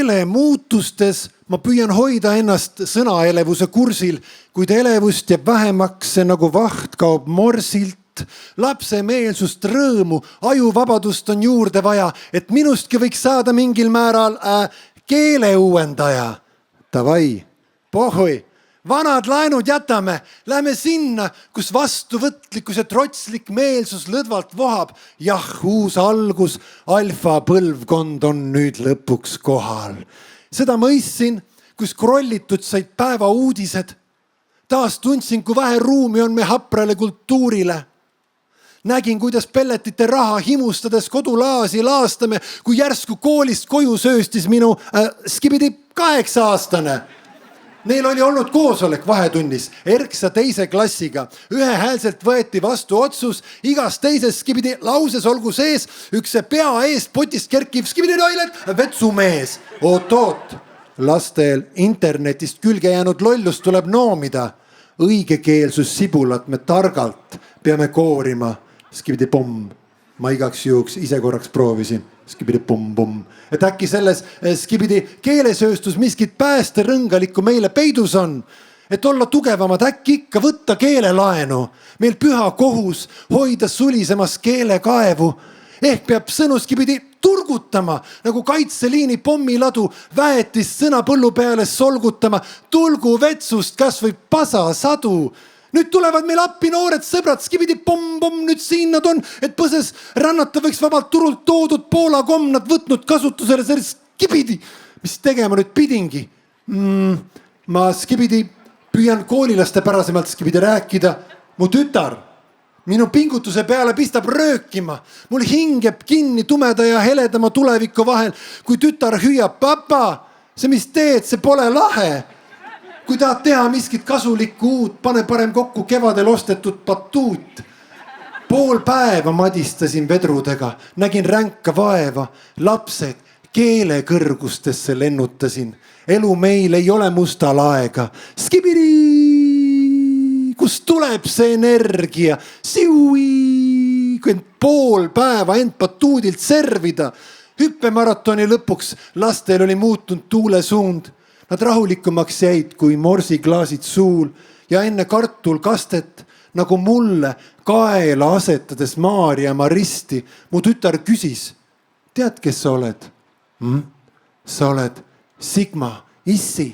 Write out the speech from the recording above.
keele muutustes ma püüan hoida ennast sõnaelevuse kursil, kuid elevust jääb vähemaks, nagu vaht kaob morsilt. Lapse meelsust, rõõmu, ajuvabadust on juurde vaja, et minustki võiks saada mingil määral keeleuuendaja. Tavai, pohhui, vanad laenud jätame, lähme sinna, kus vastuvõtlikkus ja trotslik meelsus lõdvalt vohab. Jah, uus algus, alfa põlvkond on nüüd lõpuks kohal. Seda mõistsin, kus krollitud said päeva uudised. Taas tundsin, kui vähe ruumi on me haprale kultuurile. Nägin, kuidas pelletite raha himustades kodulaasi laastame, kui järsku koolist koju sööstis minu skibidi 8-aastane. Neil oli olnud koosolek vahetunnis Erksa 2. klassiga. Ühehäälselt võeti vastu otsus, igas teises skibidi lauses olgu sees üks pea eest potist kerkiv skibidi toilet vetsumees. Oot, lastel internetist külge jäänud lollust tuleb noomida. Õigekeelsus sibulat me targalt peame koorima. Skibidi pomm. Ma igaks juhuks ise korraks proovisin. Skibidi pomm. Et äkki selles skibidi keelesööstus miskit päästerõngalikku meile peidus on. Et olla tugevamad, äkki ikka võtta keelelaenu. Meil püha kohus hoida sulisemas keelekaevu. Ehk peab sõnu skibidi turgutama, nagu kaitseliini pommiladu väetist sõna põllu peale solgutama. Tulgu vetsust kas või pasasadu. Nüüd tulevad meil appi noored sõbrad, skibidi pomm, nüüd siin nad on, et põses rannata võiks vabalt turult toodud Poola komnad võtnud kasutusele selles skibidi. Mis tegema nüüd pidingi? Ma skibidi püüan koolilaste pärasemalt skibidi rääkida. Mu tütar minu pingutuse peale pistab röökima. Mul hingeb kinni tumeda ja heledama tuleviku vahel, kui tütar hüüab, papa, see mis teed, see pole lahe. Kui tahad teha miskit kasulikku uut, pane parem kokku kevadel ostetud batuut. Pool päeva madistasin vedrudega, nägin ränka vaeva, lapsed keele kõrgustesse lennutasin. Elu meil ei ole mustal aega. Skibidi, kus tuleb see energia? Siui, kui pool päeva end batuudilt servida. Hüppemaratoni lõpuks lastel oli muutunud tuule suund. Nad rahulikumaks jäid kui morsiklaasid suul ja enne kartul kastet, nagu mulle kaela asetades Maarja Maristi, mu tütar küsis, tead, kes sa oled? Sa oled Sigma, issi.